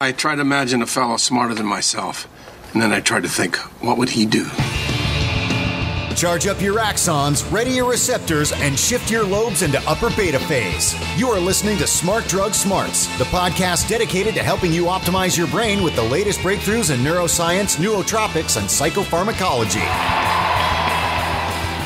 I try to imagine a fellow smarter than myself, and then I try to think, what would he do? Charge up your axons, ready your receptors, and shift your lobes into upper beta phase. You are listening to Smart Drug Smarts, the podcast dedicated to helping you optimize your brain with the latest breakthroughs in neuroscience, nootropics, and psychopharmacology.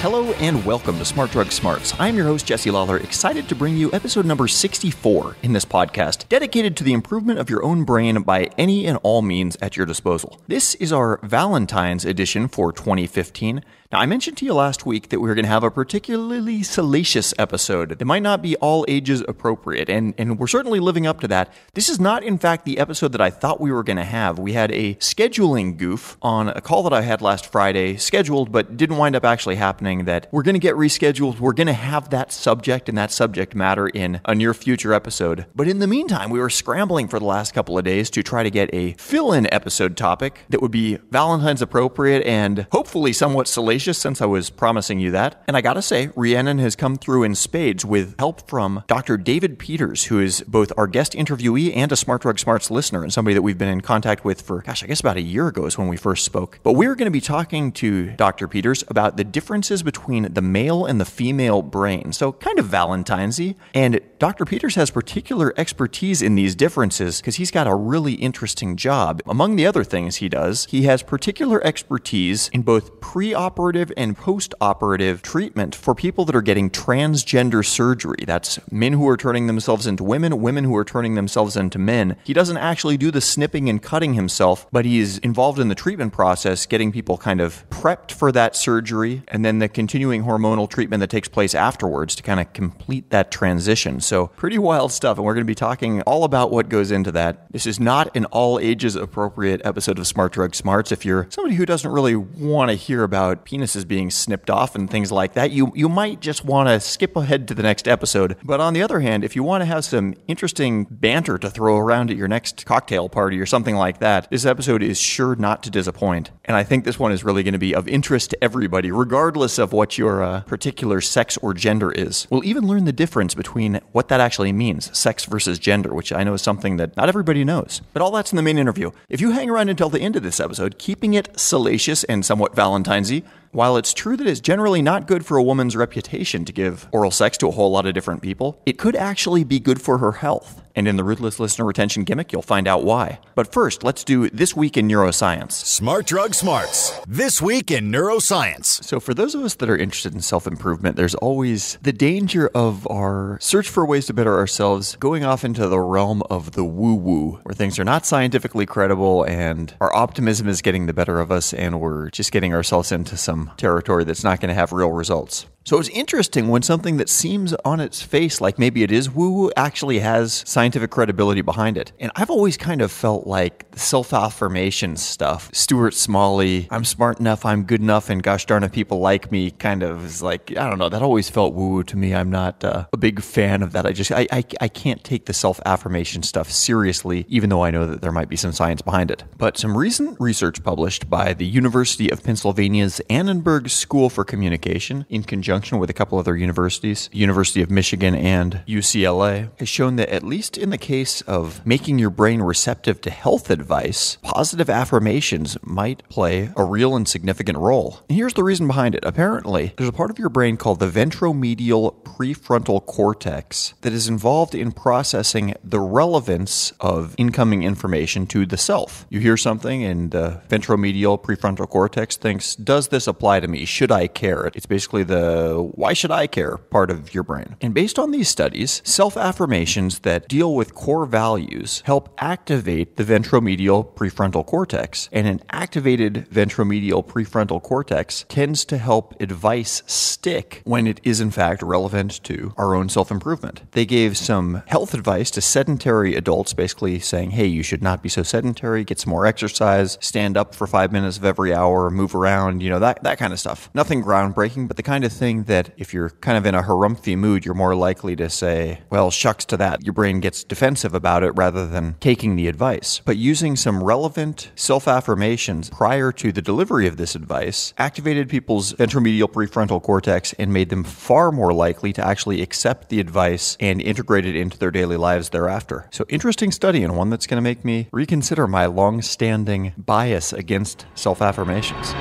Hello and welcome to Smart Drug Smarts. I'm your host, Jesse Lawler, excited to bring you episode number 64 in this podcast, dedicated to the improvement of your own brain by any and all means at your disposal. This is our Valentine's edition for 2015. Now, I mentioned to you last week that we were going to have a particularly salacious episode that might not be all ages appropriate, and we're certainly living up to that. This is not, in fact, the episode that I thought we were going to have. We had a scheduling goof on a call that I had last Friday, scheduled but didn't wind up actually happening, that we're going to get rescheduled. We're going to have that subject and that subject matter in a near future episode. But in the meantime, we were scrambling for the last couple of days to try to get a fill-in episode topic that would be Valentine's appropriate and hopefully somewhat salacious, since I was promising you that. And I gotta say, Rhiannon has come through in spades with help from Dr. David Peters, who is both our guest interviewee and a Smart Drug Smarts listener, and somebody that we've been in contact with for, I guess about a year ago is when we first spoke. But we're going to be talking to Dr. Peters about the differences between the male and the female brain. So kind of Valentine's-y. And Dr. Peters has particular expertise in these differences because he's got a really interesting job. Among the other things he does, he has particular expertise in both pre-operative and post-operative treatment for people that are getting transgender surgery. That's men who are turning themselves into women, women who are turning themselves into men. He doesn't actually do the snipping and cutting himself, but he's involved in the treatment process, getting people kind of prepped for that surgery, and then the continuing hormonal treatment that takes place afterwards to kind of complete that transition. So pretty wild stuff, and we're going to be talking all about what goes into that. This is not an all ages appropriate episode of Smart Drug Smarts. If you're somebody who doesn't really want to hear about penises being snipped off and things like that, you might just want to skip ahead to the next episode. But on the other hand, if you want to have some interesting banter to throw around at your next cocktail party or something like that, this episode is sure not to disappoint. And I think this one is really going to be of interest to everybody, regardless of what your particular sex or gender is. We'll even learn the difference between what that actually means, sex versus gender, which I know is something that not everybody knows. But all that's in the main interview. If you hang around until the end of this episode, keeping it salacious and somewhat Valentine's-y, while it's true that it's generally not good for a woman's reputation to give oral sex to a whole lot of different people, it could actually be good for her health. And in the Ruthless Listener Retention Gimmick, you'll find out why. But first, let's do This Week in Neuroscience. Smart Drug Smarts. This Week in Neuroscience. So for those of us that are interested in self-improvement, there's always the danger of our search for ways to better ourselves going off into the realm of the woo-woo, where things are not scientifically credible and our optimism is getting the better of us and we're just getting ourselves into some territory that's not going to have real results. So it's interesting when something that seems on its face like maybe it is woo-woo actually has scientific credibility behind it. And I've always kind of felt like the self-affirmation stuff, Stuart Smalley, I'm smart enough, I'm good enough, and gosh darn it, people like me, kind of is like, I don't know, that always felt woo-woo to me. I'm not a big fan of that. I can't take the self-affirmation stuff seriously, even though I know that there might be some science behind it. But some recent research published by the University of Pennsylvania's Annenberg School for Communication in conjunction with a couple other universities, University of Michigan and UCLA, has shown that at least in the case of making your brain receptive to health advice, positive affirmations might play a real and significant role. And here's the reason behind it. Apparently, there's a part of your brain called the ventromedial prefrontal cortex that is involved in processing the relevance of incoming information to the self. You hear something and the ventromedial prefrontal cortex thinks, does this apply to me? Should I care? It's basically the why should I care part of your brain. And based on these studies, self-affirmations that deal with core values help activate the ventromedial prefrontal cortex. And an activated ventromedial prefrontal cortex tends to help advice stick when it is in fact relevant to our own self-improvement. They gave some health advice to sedentary adults, basically saying, hey, you should not be so sedentary, get some more exercise, stand up for 5 minutes of every hour, move around, that kind of stuff. Nothing groundbreaking, but the kind of thing knowing that if you're kind of in a harumphy mood, you're more likely to say, well, shucks to that. Your brain gets defensive about it rather than taking the advice. But using some relevant self-affirmations prior to the delivery of this advice activated people's ventromedial prefrontal cortex and made them far more likely to actually accept the advice and integrate it into their daily lives thereafter. So interesting study, and one that's going to make me reconsider my long-standing bias against self-affirmations.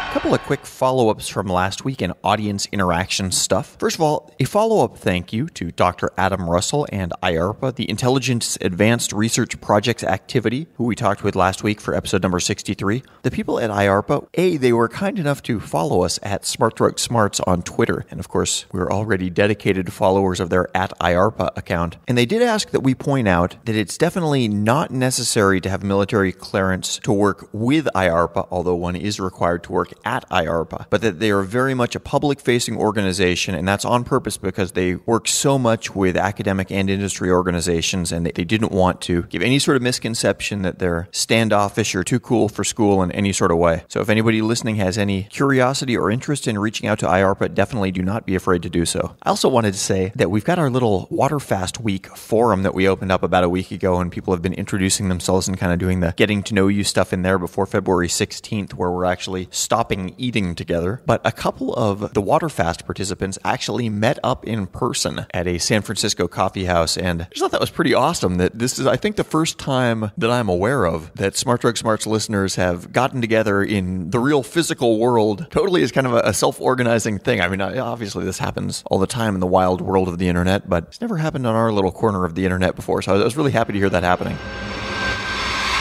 A couple of quick follow-ups from last week and audience interaction stuff. First of all, a follow-up thank you to Dr. Adam Russell and IARPA, the Intelligence Advanced Research Projects Activity, who we talked with last week for episode number 63. The people at IARPA, they were kind enough to follow us at Smart Drug Smarts on Twitter. And of course, we're already dedicated followers of their at IARPA account. And they did ask that we point out that it's definitely not necessary to have military clearance to work with IARPA, although one is required to work at IARPA, but that they are very much a public-facing organization, and that's on purpose because they work so much with academic and industry organizations, and they didn't want to give any sort of misconception that they're standoffish or too cool for school in any sort of way. So if anybody listening has any curiosity or interest in reaching out to IARPA, definitely do not be afraid to do so. I also wanted to say that we've got our little Waterfast Week forum that we opened up about a week ago, and people have been introducing themselves and kind of doing the getting to know you stuff in there before February 16th, where we're actually stopping eating together. But a couple of the Waterfast participants actually met up in person at a San Francisco coffee house, and I just thought that was pretty awesome. That this is, I think, the first time that I'm aware of that Smart Drug Smarts listeners have gotten together in the real physical world, totally as kind of a self-organizing thing. I mean, obviously this happens all the time in the wild world of the internet, but it's never happened on our little corner of the internet before, so I was really happy to hear that happening.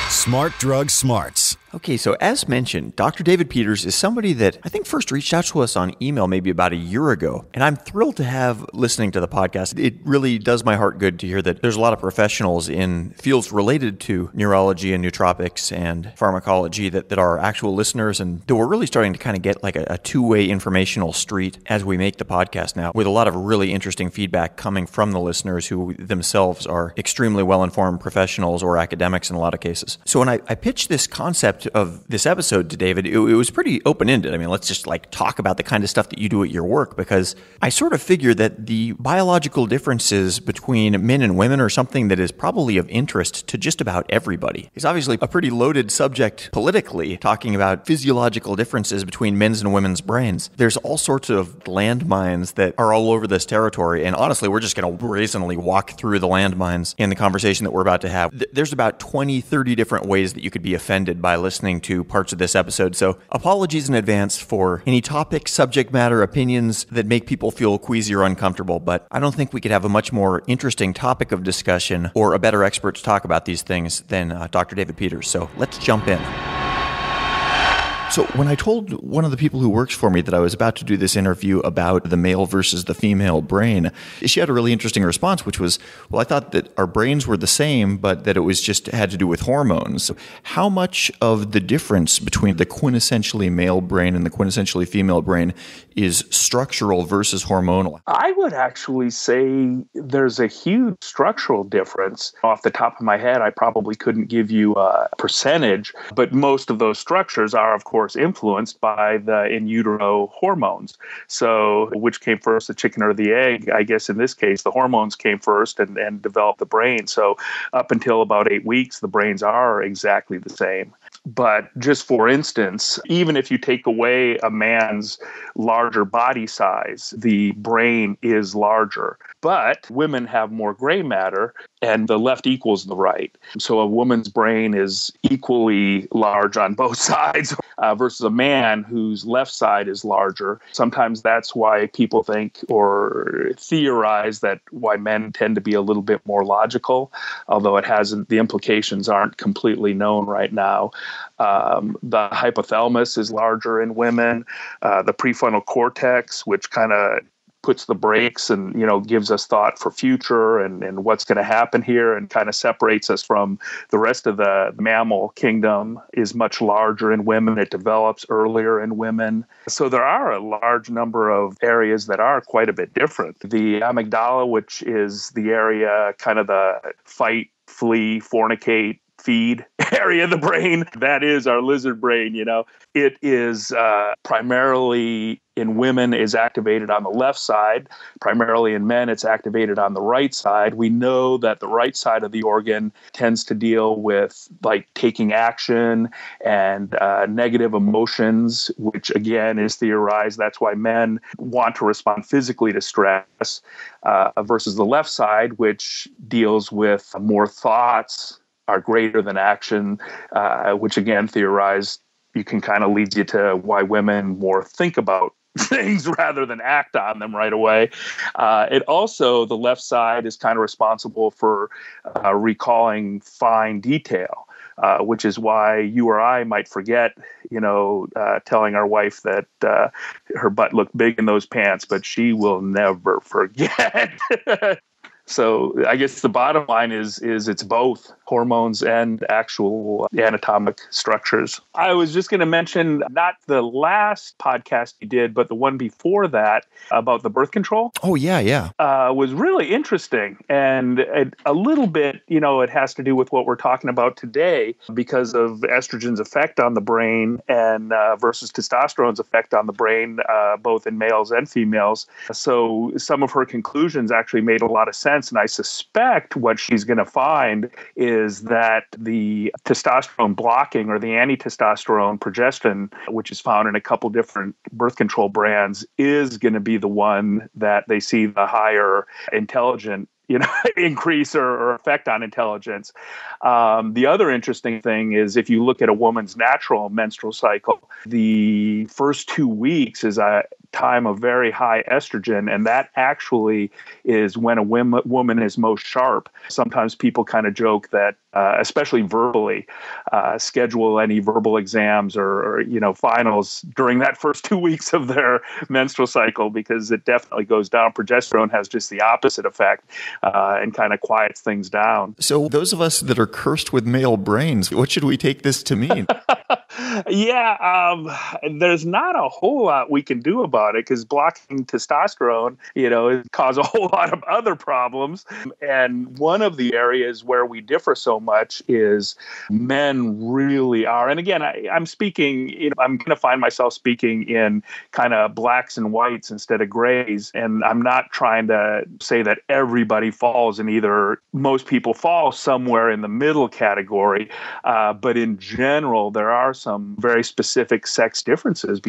Smart Drug Smarts. Okay, so as mentioned, Dr. David Peters is somebody that I think first reached out to us on email maybe about a year ago, and I'm thrilled to have listening to the podcast. It really does my heart good to hear that there's a lot of professionals in fields related to neurology and nootropics and pharmacology that are actual listeners, and that we're really starting to kind of get like a two-way informational street as we make the podcast now, with a lot of really interesting feedback coming from the listeners who themselves are extremely well-informed professionals or academics in a lot of cases. So when I pitched this concept of this episode to David, it was pretty open-ended. I mean, let's just like talk about the kind of stuff that you do at your work, because I sort of figure that the biological differences between men and women are something that is probably of interest to just about everybody. It's obviously a pretty loaded subject politically, talking about physiological differences between men's and women's brains. There's all sorts of landmines that are all over this territory, and honestly, we're just going to brazenly walk through the landmines in the conversation that we're about to have. There's about 20, 30 different ways that you could be offended by listening to parts of this episode, so apologies in advance for any topic, subject matter, opinions that make people feel queasy or uncomfortable, but I don't think we could have a much more interesting topic of discussion or a better expert to talk about these things than Dr. David Peters, so let's jump in. So when I told one of the people who works for me that I was about to do this interview about the male versus the female brain, she had a really interesting response, which was, well, I thought that our brains were the same, but that it was just had to do with hormones. So how much of the difference between the quintessentially male brain and the quintessentially female brain is structural versus hormonal? I would actually say there's a huge structural difference. Off the top of my head, I probably couldn't give you a percentage, but most of those structures are, of course, influenced by the in utero hormones. So which came first, the chicken or the egg? I guess in this case, the hormones came first and developed the brain. So up until about 8 weeks, the brains are exactly the same. But just for instance, even if you take away a man's larger body size, the brain is larger. But women have more gray matter, and the left equals the right. So a woman's brain is equally large on both sides versus a man whose left side is larger. Sometimes that's why people think or theorize that why men tend to be a little bit more logical, although it hasn't, the implications aren't completely known right now. The hypothalamus is larger in women. The prefrontal cortex, which kind of puts the brakes and, gives us thought for future and what's going to happen here and kind of separates us from the rest of the mammal kingdom, is much larger in women. It develops earlier in women. So there are a large number of areas that are quite a bit different. The amygdala, which is the area, kind of the fight, flee, fornicate, feed area of the brain, that is our lizard brain. It is primarily in women is activated on the left side. Primarily in men, it's activated on the right side. We know that the right side of the organ tends to deal with like taking action and negative emotions, which again is theorized. That's why men want to respond physically to stress versus the left side, which deals with more thoughts are greater than action, which again theorized you can kind of lead you to why women more think about things rather than act on them right away. It also, the left side is kind of responsible for recalling fine detail, which is why you or I might forget, telling our wife that her butt looked big in those pants, but she will never forget. So I guess the bottom line is it's both hormones and actual anatomic structures. I was just going to mention not the last podcast you did, but the one before that about the birth control. Oh, yeah. Was really interesting. And a little bit, it has to do with what we're talking about today because of estrogen's effect on the brain and versus testosterone's effect on the brain, both in males and females. So some of her conclusions actually made a lot of sense. And I suspect what she's going to find is that the testosterone blocking or the anti-testosterone progestin, which is found in a couple different birth control brands, is going to be the one that they see the higher intelligent increase or effect on intelligence. The other interesting thing is if you look at a woman's natural menstrual cycle, the first 2 weeks is a time of very high estrogen, and that actually is when a woman is most sharp. Sometimes people kind of joke that, especially verbally, schedule any verbal exams or finals during that first 2 weeks of their menstrual cycle because it definitely goes down. Progesterone has just the opposite effect and kind of quiets things down. So those of us that are cursed with male brains, what should we take this to mean? There's not a whole lot we can do about it because blocking testosterone, it causes a whole lot of other problems. And one of the areas where we differ so much is men really are. And again, I'm speaking, I'm going to find myself speaking in kind of blacks and whites instead of grays. And I'm not trying to say that everybody falls in either. Most people fall somewhere in the middle category. But in general, there are some very specific sex differences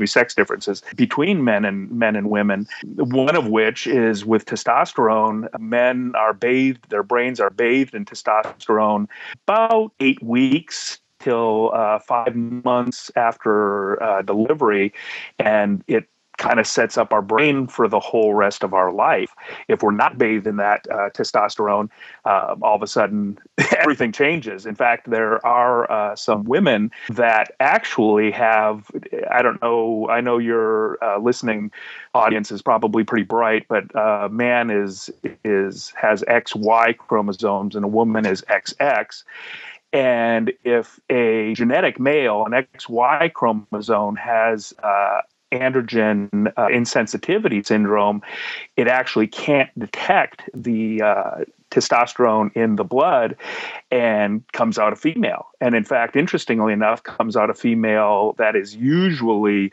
sex differences between men and women. One of which is with testosterone. Men are bathed, their brains are bathed in testosterone about 8 weeks till 5 months after delivery, and it kind of sets up our brain for the whole rest of our life. If we're not bathed in that testosterone, all of a sudden everything changes. In fact, there are some women that actually have, I don't know, I know your listening audience is probably pretty bright, but a man has XY chromosomes and a woman is XX. And if a genetic male, an XY chromosome, has androgen insensitivity syndrome, it actually can't detect the testosterone in the blood and comes out a female. And in fact, interestingly enough, comes out a female that is usually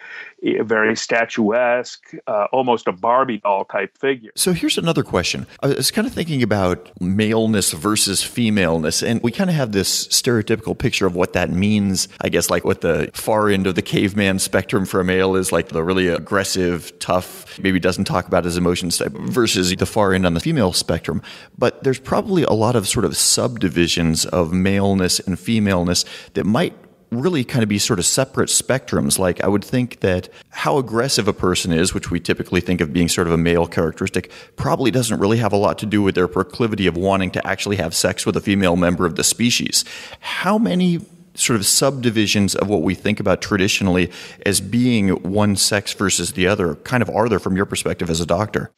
very statuesque, almost a Barbie doll type figure. So here's another question. I was kind of thinking about maleness versus femaleness, and we kind of have this stereotypical picture of what that means. I guess like what the far end of the caveman spectrum for a male is, like the really aggressive, tough, maybe doesn't talk about his emotions type, versus the far end on the female spectrum. But there's probably a lot of sort of subdivisions of maleness and femaleness that might really kind of be sort of separate spectrums. Like I would think that how aggressive a person is, which we typically think of being sort of a male characteristic, probably doesn't really have a lot to do with their proclivity of wanting to actually have sex with a female member of the species. How many sort of subdivisions of what we think about traditionally as being one sex versus the other kind of are there from your perspective as a doctor?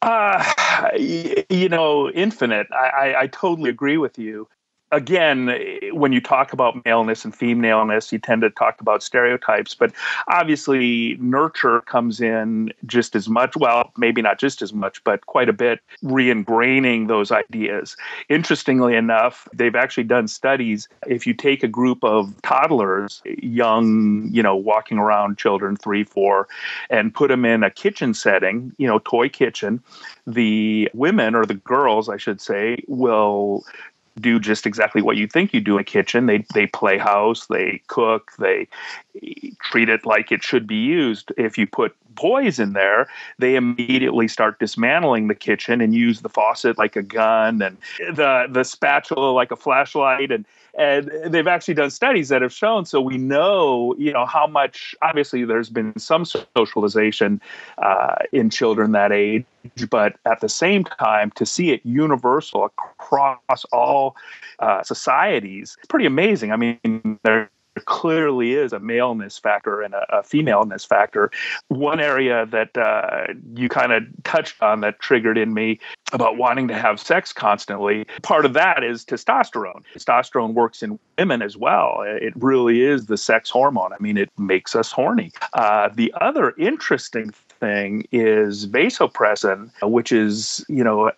Infinite. I totally agree with you. again, when you talk about maleness and femaleness, you tend to talk about stereotypes, but obviously nurture comes in just as much, well, maybe not just as much, but quite a bit, re-ingraining those ideas. Interestingly enough, they've actually done studies. If you take a group of toddlers, young, walking around children, 3, 4, and put them in a kitchen setting, toy kitchen, the women, or the girls, I should say, will do just exactly what you think you do in a kitchen. They play house, they cook, they treat it like it should be used. If you put boys in there, they immediately start dismantling the kitchen and use the faucet like a gun, and the spatula like a flashlight, and they've actually done studies that have shown, so we know, how much, obviously there's been some socialization in children that age, but at the same time, to see it universal across all societies, it's pretty amazing. I mean, there clearly is a maleness factor and a femaleness factor. One area that you kind of touched on that triggered in me about wanting to have sex constantly, part of that is testosterone. Testosterone works in women as well. It really is the sex hormone. I mean, it makes us horny. The other interesting thing is vasopressin, which is,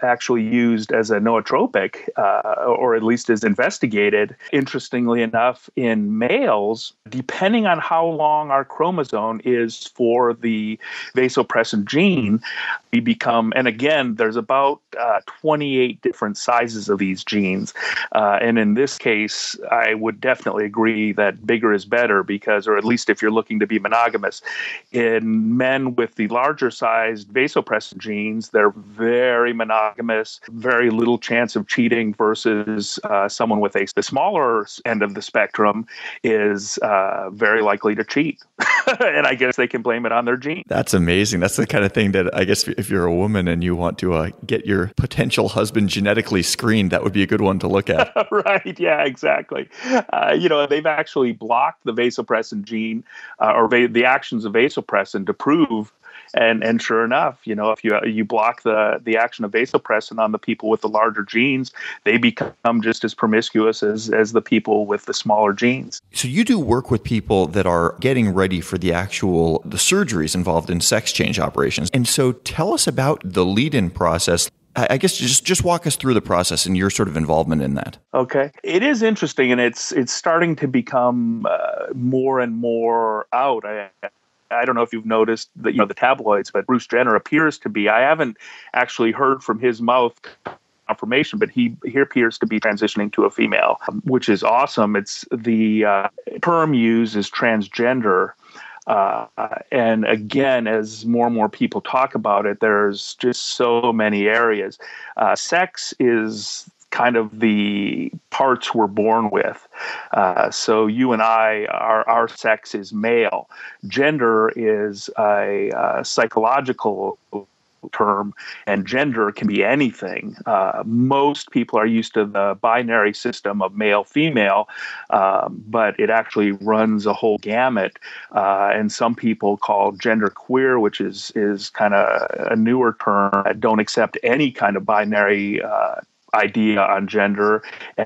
actually used as a nootropic, or at least is investigated, interestingly enough, in males, depending on how long our chromosome is for the vasopressin gene, we become, and again, there's about 28 different sizes of these genes. And in this case, I would definitely agree that bigger is better because, or at least if you're looking to be monogamous, in men with the larger sized vasopressin genes, they're very monogamous, very little chance of cheating versus someone with the smaller end of the spectrum is very likely to cheat. And I guess they can blame it on their gene. That's amazing. That's the kind of thing that I guess if you're a woman and you want to get your potential husband genetically screened, that would be a good one to look at. Right. Yeah, exactly. They've actually blocked the vasopressin gene or the actions of vasopressin to prove. And sure enough, if you block the action of vasopressin on the people with the larger genes, they become just as promiscuous as the people with the smaller genes. So you do work with people that are getting ready for the surgeries involved in sex change operations. And so tell us about the lead-in process. I guess just walk us through the process and your sort of involvement in that. Okay. It is interesting, and it's starting to become more and more out. I don't know if you've noticed that, the tabloids, but Bruce Jenner appears to be, I haven't actually heard from his mouth confirmation, but he appears to be transitioning to a female, which is awesome. It's the term used is transgender. And again, as more and more people talk about it, there's just so many areas. Sex is kind of the parts we're born with. So you and I, our sex is male. Gender is a psychological term, and gender can be anything. Most people are used to the binary system of male, female, but it actually runs a whole gamut. And some people call gender queer, which is kind of a newer term, don't accept any kind of binary idea on gender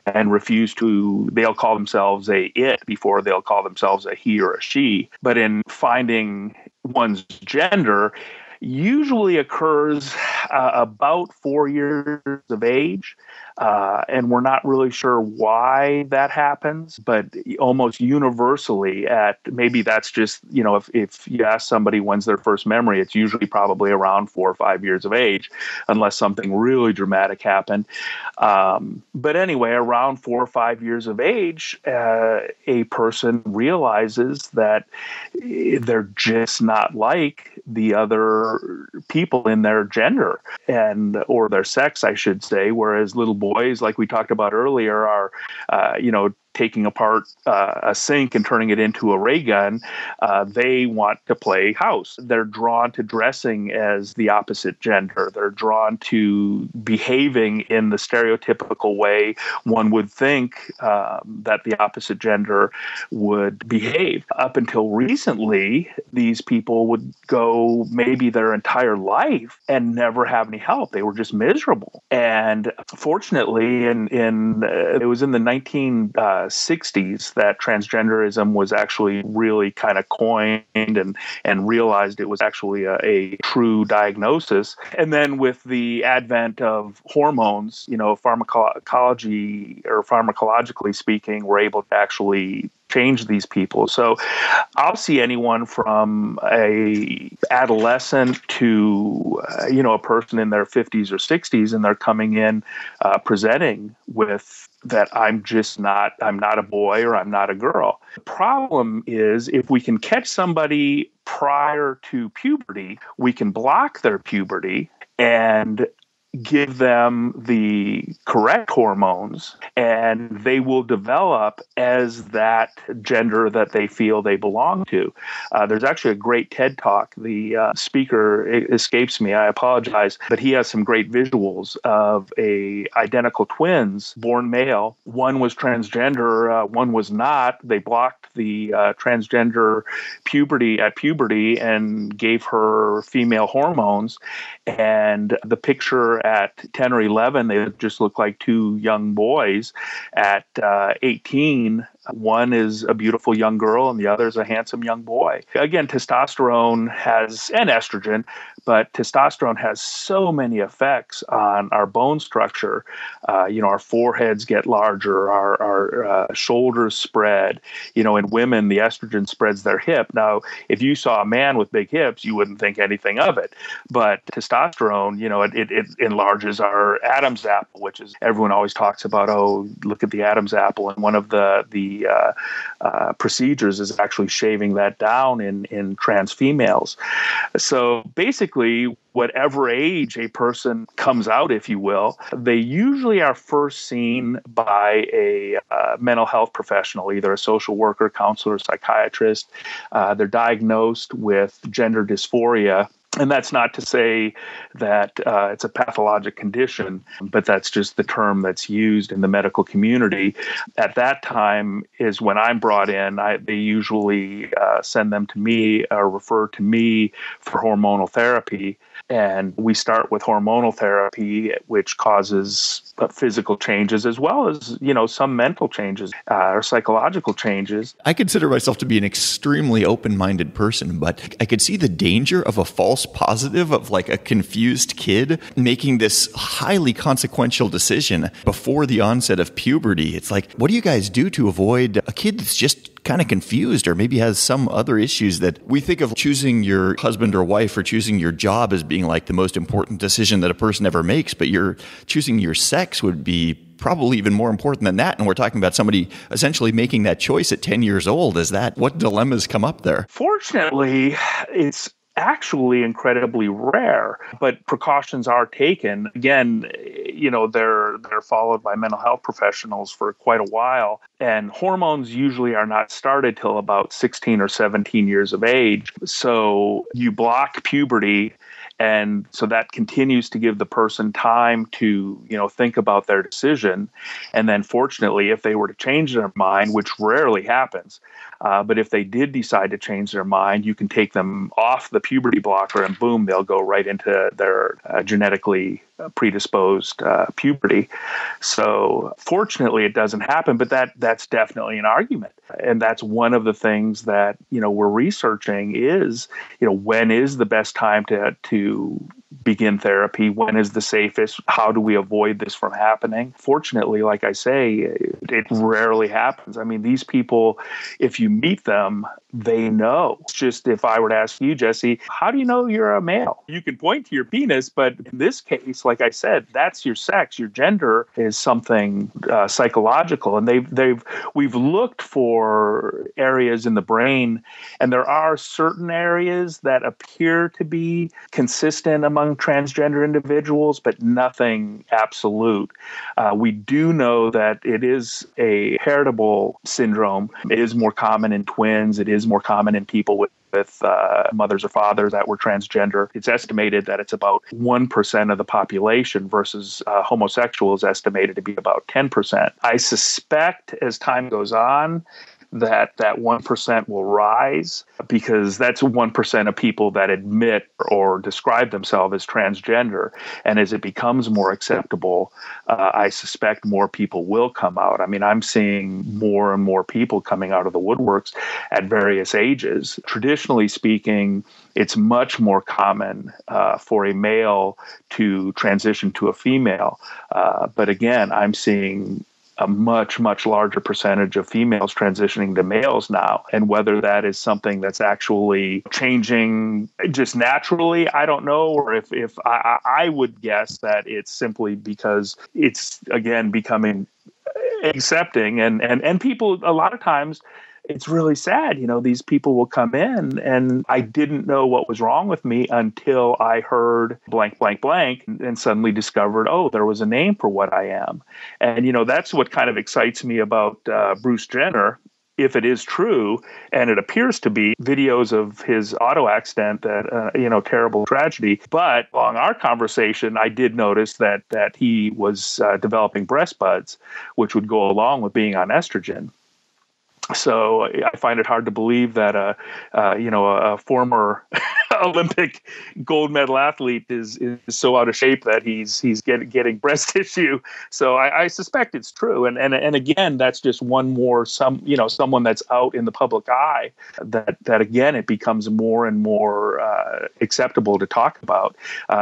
and refuse to, they'll call themselves a it before they'll call themselves a he or a she. But in finding one's gender, usually occurs about 4 years of age. And we're not really sure why that happens, but almost universally maybe that's just, if you ask somebody when's their first memory, it's usually probably around 4 or 5 years of age, unless something really dramatic happened. But anyway, around 4 or 5 years of age, a person realizes that they're just not like the other people in their gender or their sex, I should say, whereas little boys, like we talked about earlier, are, taking apart a sink and turning it into a ray gun. They want to play house. They're drawn to dressing as the opposite gender. They're drawn to behaving in the stereotypical way one would think that the opposite gender would behave. Up until recently, these people would go maybe their entire life and never have any help. They were just miserable. And fortunately, it was in the 1960s that transgenderism was actually really kind of coined and realized it was actually a true diagnosis. And then with the advent of hormones, pharmacology or pharmacologically speaking, we're able to actually change these people. So I'll see anyone from a adolescent to, a person in their 50s or 60s, and they're coming in presenting with that I'm not a boy or I'm not a girl. The problem is if we can catch somebody prior to puberty, we can block their puberty and give them the correct hormones, and they will develop as that gender that they feel they belong to. There's actually a great TED Talk. The speaker escapes me. I apologize, but he has some great visuals of identical twins, born male. One was transgender, one was not. They blocked the transgender puberty and gave her female hormones. And the picture at 10 or 11, they just look like two young boys. At 18, one is a beautiful young girl and the other is a handsome young boy. Again, testosterone and estrogen, but testosterone has so many effects on our bone structure. Our foreheads get larger, our shoulders spread. In women, the estrogen spreads their hip. Now, if you saw a man with big hips, you wouldn't think anything of it. But testosterone, it enlarges our Adam's apple, which is everyone always talks about. Oh, look at the Adam's apple, and one of the procedures is actually shaving that down in trans females. So basically, whatever age a person comes out, if you will, they usually are first seen by a mental health professional, either a social worker, counselor, psychiatrist. They're diagnosed with gender dysphoria. And that's not to say that it's a pathologic condition, but that's just the term that's used in the medical community. At that time is when I'm brought in. They usually send them to me or refer to me for hormonal therapy. And we start with hormonal therapy, which causes physical changes as well as, some mental changes or psychological changes. I consider myself to be an extremely open-minded person, but I could see the danger of a false positive of like a confused kid making this highly consequential decision before the onset of puberty. It's like, what do you guys do to avoid a kid that's just kind of confused or maybe has some other issues? That we think of choosing your husband or wife or choosing your job as being like the most important decision that a person ever makes, but you're choosing your sex would be probably even more important than that. And we're talking about somebody essentially making that choice at 10 years old. What dilemmas come up there? Fortunately, it's actually incredibly rare, but precautions are taken. Again, they're followed by mental health professionals for quite a while, and hormones usually are not started till about 16 or 17 years of age. So you block puberty, and so that continues to give the person time to, think about their decision. And then fortunately, if they were to change their mind, which rarely happens, but if they did decide to change their mind, you can take them off the puberty blocker and boom, they'll go right into their genetically predisposed puberty. So fortunately, it doesn't happen, but that's definitely an argument. And that's one of the things that, we're researching is, when is the best time to begin therapy? When is the safest? How do we avoid this from happening? Fortunately, like I say, it rarely happens. I mean, these people, if you meet them, they know. It's just if I were to ask you, Jesse, how do you know you're a male? You can point to your penis, but in this case, like I said, that's your sex. Your gender is something psychological. And we've looked for areas in the brain, and there are certain areas that appear to be consistent among among transgender individuals, but nothing absolute. We do know that it is a heritable syndrome. It is more common in twins. It is more common in people with mothers or fathers that were transgender. It's estimated that it's about 1% of the population versus homosexual is estimated to be about 10%. I suspect as time goes on, that 1% will rise because that's 1% of people that admit or describe themselves as transgender. And as it becomes more acceptable, I suspect more people will come out. I mean, I'm seeing more and more people coming out of the woodworks at various ages. Traditionally speaking, it's much more common for a male to transition to a female. But again, I'm seeing a much, much larger percentage of females transitioning to males now. And whether that is something that's actually changing just naturally, I don't know. Or if I would guess that it's simply because it's, again, becoming accepting. And people, a lot of times, it's really sad. These people will come in and I didn't know what was wrong with me until I heard blank, blank, blank, and suddenly discovered, oh, there was a name for what I am. And, that's what kind of excites me about Bruce Jenner. If it is true, and it appears to be, videos of his auto accident, that, terrible tragedy. But along our conversation, I did notice that he was developing breast buds, which would go along with being on estrogen. So I find it hard to believe that a former Olympic gold medal athlete is so out of shape that he's getting breast tissue. So I suspect it's true. And again, that's just one more someone that's out in the public eye that again it becomes more and more acceptable to talk about.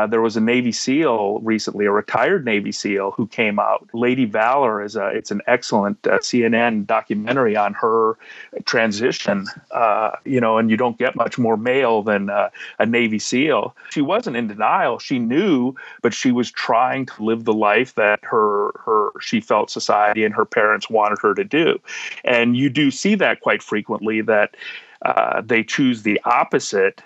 There was a Navy SEAL recently, a retired Navy SEAL, who came out. Lady Valor it's an excellent CNN documentary on her transition, and you don't get much more male than a Navy SEAL. She wasn't in denial. She knew, but she was trying to live the life that she felt society and her parents wanted her to do. And you do see that quite frequently, that they choose the opposite,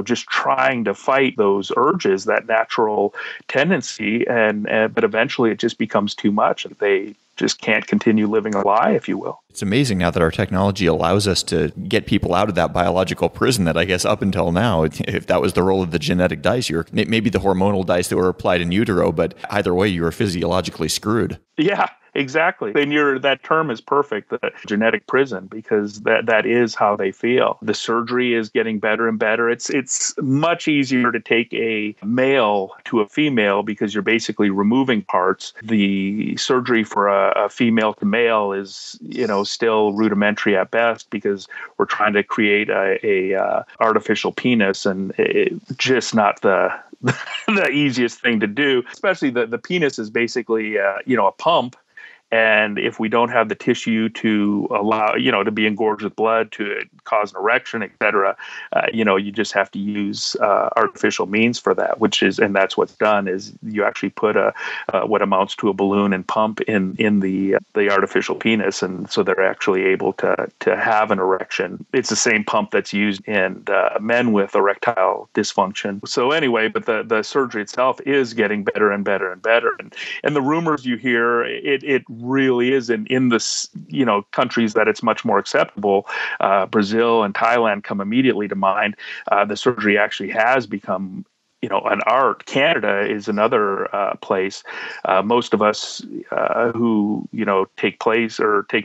just trying to fight those urges, that natural tendency, but eventually it just becomes too much. They just can't continue living a lie, if you will. It's amazing now that our technology allows us to get people out of that biological prison that I guess up until now, if that was the roll of the genetic dice, maybe the hormonal dice that were applied in utero, but either way, you were physiologically screwed. Yeah. Exactly. And that term is perfect, the genetic prison, because that is how they feel. The surgery is getting better and better. It's much easier to take a male to a female because you're basically removing parts. The surgery for a female to male is, still rudimentary at best because we're trying to create a artificial penis, and it's just not the easiest thing to do. Especially the penis is basically a pump. And if we don't have the tissue to allow, to be engorged with blood to cause an erection, et cetera, you just have to use artificial means for that, and that's what's done is you actually put what amounts to a balloon and pump in the artificial penis. And so they're actually able to have an erection. It's the same pump that's used in men with erectile dysfunction. So anyway, but the surgery itself is getting better and better and better. And the rumors you hear, it really is in this, countries that it's much more acceptable. Brazil and Thailand come immediately to mind. The surgery actually has become, an art. Canada is another place. Most of us who, take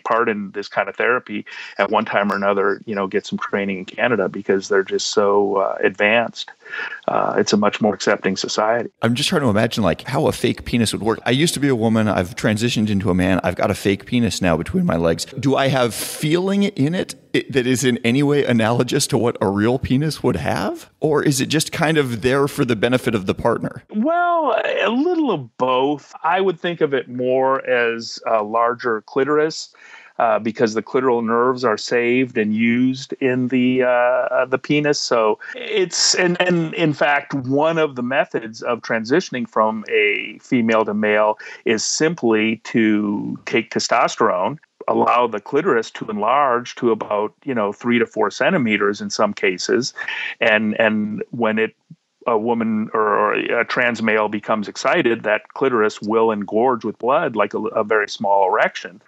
part in this kind of therapy at one time or another, get some training in Canada because they're just so advanced. It's a much more accepting society. I'm just trying to imagine how a fake penis would work. I used to be a woman. I've transitioned into a man. I've got a fake penis now between my legs. Do I have feeling in it that is in any way analogous to what a real penis would have? Or is it just kind of there for the benefit of the partner? Well, a little of both. I would think of it more as a larger clitoris. Because the clitoral nerves are saved and used in the penis. So it's and in fact, one of the methods of transitioning from a female to male is simply to take testosterone, allow the clitoris to enlarge to about 3 to 4 centimeters in some cases, and when it a woman or a trans male becomes excited, that clitoris will engorge with blood like a very small erection.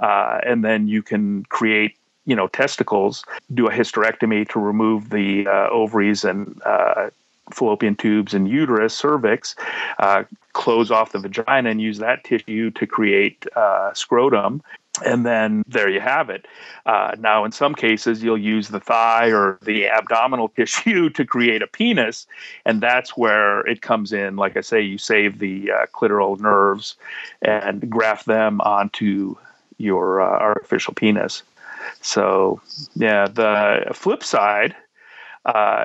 And then you can create, testicles, do a hysterectomy to remove the ovaries and fallopian tubes and uterus, cervix, close off the vagina and use that tissue to create scrotum. And then there you have it. Now, in some cases, you'll use the thigh or the abdominal tissue to create a penis. And that's where it comes in. Like I say, you save the clitoral nerves and graft them onto your artificial penis. So, yeah, the flip side,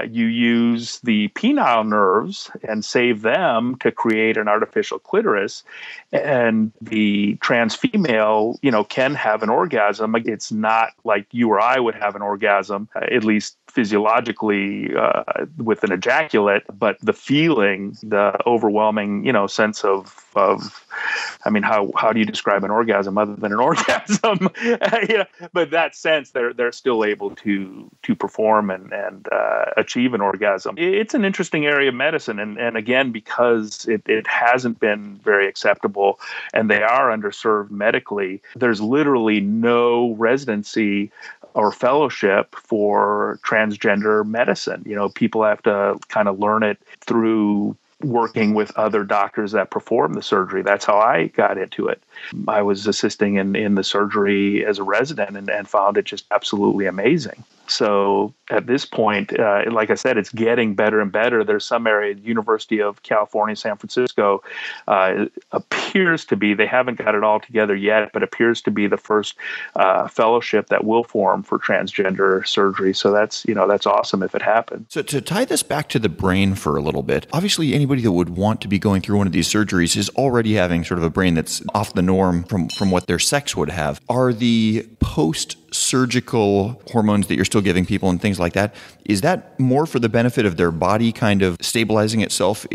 you use the penile nerves and save them to create an artificial clitoris, and the trans female, can have an orgasm. It's not like you or I would have an orgasm, at least physiologically, with an ejaculate, but the feeling, the overwhelming, sense of how do you describe an orgasm other than an orgasm? But that sense, they're still able to perform and achieve an orgasm. It's an interesting area of medicine, and again, because it hasn't been very acceptable and they are underserved medically, there's literally no residency or fellowship for transgender medicine. People have to kind of learn it through working with other doctors that perform the surgery. That's how I got into it. I was assisting in the surgery as a resident and found it just absolutely amazing. So at this point, like I said, it's getting better and better. There's some area, University of California, San Francisco, appears to be, they haven't got it all together yet, but appears to be the first fellowship that will form for transgender surgery. So that's awesome if it happens. So to tie this back to the brain for a little bit, obviously anybody that would want to be going through one of these surgeries is already having sort of a brain that's off the norm from what their sex would have. Are the post-surgical hormones that you're still giving people and things like that, is that more for the benefit of their body kind of stabilizing itself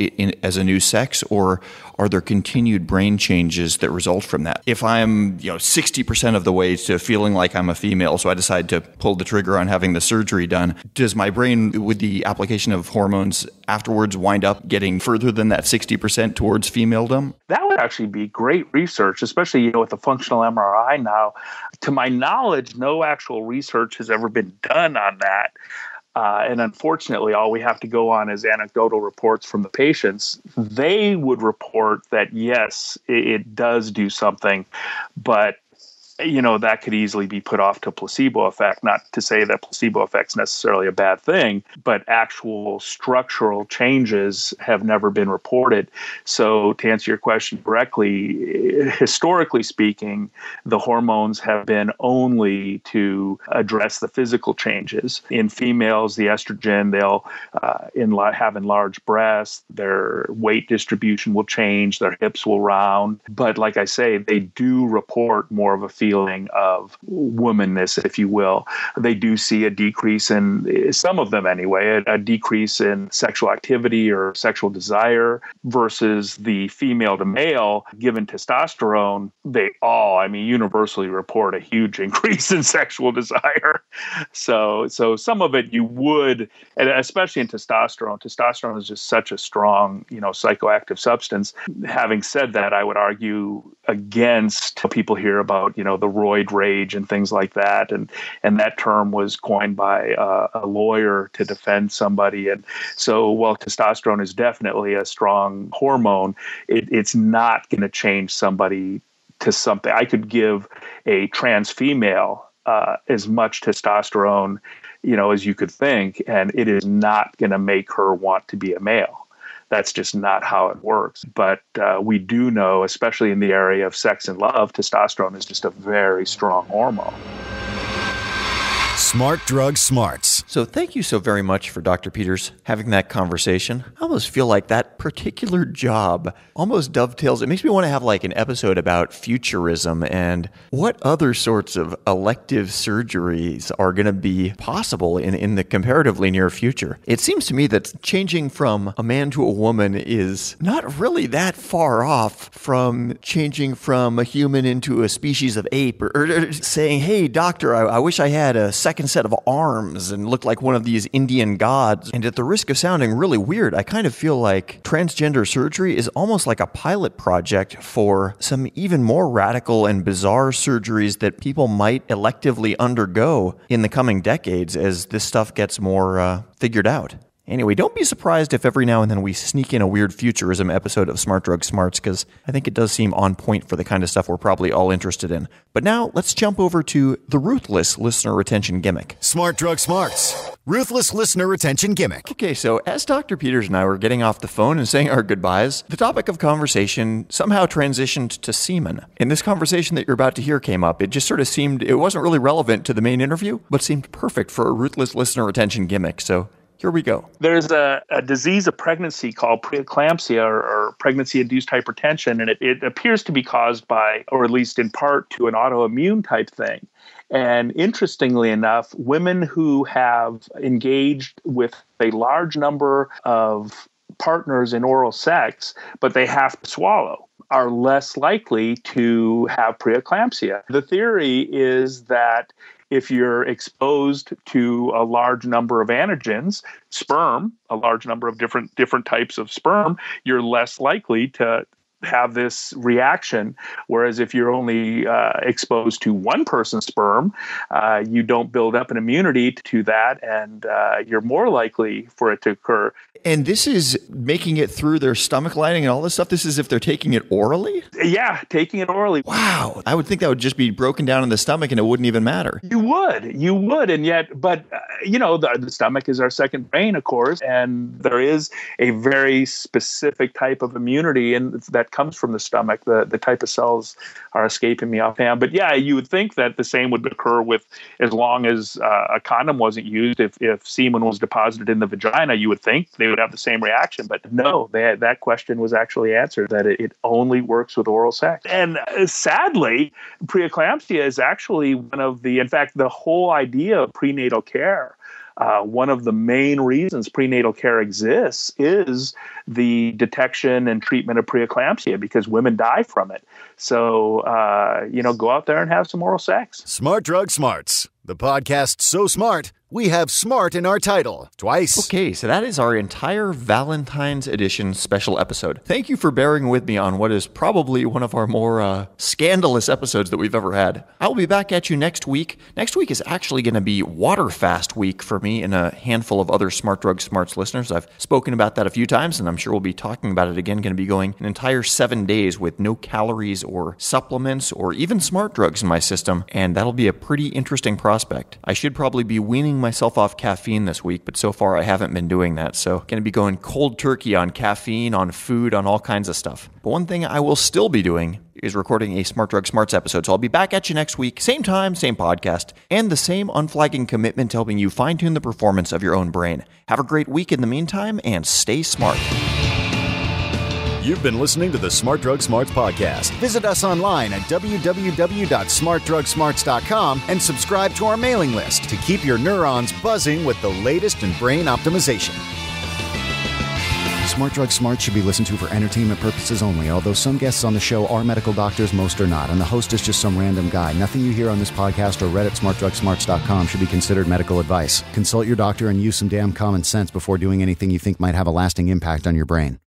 as a new sex, or are there continued brain changes that result from that? If I'm 60% of the way to feeling like I'm a female, so I decide to pull the trigger on having the surgery done, does my brain, with the application of hormones afterwards, wind up getting further than that 60% towards femaledom? That would actually be great research, especially with the functional MRI now. To my knowledge, no actual research has ever been done on that. And unfortunately, all we have to go on is anecdotal reports from the patients. They would report that, yes, it does do something, but that could easily be put off to placebo effect. Not to say that placebo effect's necessarily a bad thing, but actual structural changes have never been reported. So to answer your question directly, historically speaking, the hormones have been only to address the physical changes. In females, the estrogen, they'll have enlarged breasts, their weight distribution will change, their hips will round. But like I say, they do report more of a feeling of womanness, if you will. They do see a decrease in, some of them anyway, a decrease in sexual activity or sexual desire, versus the female to male given testosterone. They all, universally report a huge increase in sexual desire. So some of it you would, and especially in testosterone. Testosterone is just such a strong, psychoactive substance. Having said that, I would argue against people hear about, the roid rage and things like that. And that term was coined by a lawyer to defend somebody. And so while testosterone is definitely a strong hormone, it's not going to change somebody to something. I could give a trans female as much testosterone, as you could think, and it is not going to make her want to be a male. That's just not how it works. But we do know, especially in the area of sex and love, testosterone is just a very strong hormone. Smart Drug Smarts. So thank you so very much for Dr. Peters having that conversation. I almost feel like that particular job almost dovetails. It makes me want to have like an episode about futurism and what other sorts of elective surgeries are going to be possible in the comparatively near future. It seems to me that changing from a man to a woman is not really that far off from changing from a human into a species of ape, or saying, hey, doctor, I wish I had a second second set of arms and looked like one of these Indian gods. And at the risk of sounding really weird, I kind of feel like transgender surgery is almost like a pilot project for some even more radical and bizarre surgeries that people might electively undergo in the coming decades as this stuff gets more figured out. Anyway, don't be surprised if every now and then we sneak in a weird futurism episode of Smart Drug Smarts, because I think it does seem on point for the kind of stuff we're probably all interested in. But now, let's jump over to the ruthless listener retention gimmick. Smart Drug Smarts. Ruthless listener retention gimmick. Okay, so as Dr. Peters and I were getting off the phone and saying our goodbyes, the topic of conversation somehow transitioned to semen. And this conversation that you're about to hear came up. It just sort of seemed, it wasn't really relevant to the main interview, but seemed perfect for a ruthless listener retention gimmick. So here we go. There's a disease of pregnancy called preeclampsia or pregnancy-induced hypertension, and it appears to be caused by, or at least in part, to an autoimmune type thing. And interestingly enough, women who have engaged with a large number of partners in oral sex, but they have to swallow, are less likely to have preeclampsia. The theory is that if you're exposed to a large number of antigens, sperm, a large number of different types of sperm, you're less likely to have this reaction. Whereas if you're only exposed to one person's sperm, you don't build up an immunity to that, and you're more likely for it to occur. And this is making it through their stomach lining and all this stuff? This is if they're taking it orally? Yeah, taking it orally. Wow. I would think that would just be broken down in the stomach and it wouldn't even matter. You would. And yet, but, the stomach is our second brain, of course, and there is a very specific type of immunity and that comes from the stomach. The type of cells are escaping me offhand. But yeah, you would think that the same would occur with, as long as a condom wasn't used. If semen was deposited in the vagina, you would think they would have the same reaction. But no, that question was actually answered, that it only works with oral sex. And sadly, preeclampsia is actually in fact, the whole idea of prenatal care, one of the main reasons prenatal care exists is the detection and treatment of preeclampsia, because women die from it. So, go out there and have some oral sex. Smart Drug Smarts, the podcast so smart, we have smart in our title twice. Okay, so that is our entire Valentine's edition special episode. Thank you for bearing with me on what is probably one of our more scandalous episodes that we've ever had. I will be back at you next week. Next week is actually going to be water fast week for me and a handful of other Smart Drug Smarts listeners. I've spoken about that a few times, and I'm sure we'll be talking about it again. Going to be going an entire 7 days with no calories or supplements or even smart drugs in my system, and that'll be a pretty interesting prospect. I should probably be weaning myself off caffeine this week, but so far I haven't been doing that. So going to be going cold turkey on caffeine, on food, on all kinds of stuff. But one thing I will still be doing is recording a Smart Drug Smarts episode. So I'll be back at you next week, same time, same podcast, and the same unflagging commitment to helping you fine-tune the performance of your own brain. Have a great week in the meantime, and stay smart. You've been listening to the Smart Drug Smarts podcast. Visit us online at www.smartdrugsmarts.com and subscribe to our mailing list to keep your neurons buzzing with the latest in brain optimization. Smart Drug Smarts should be listened to for entertainment purposes only. Although some guests on the show are medical doctors, most are not, and the host is just some random guy. Nothing you hear on this podcast or read at smartdrugsmarts.com should be considered medical advice. Consult your doctor and use some damn common sense before doing anything you think might have a lasting impact on your brain.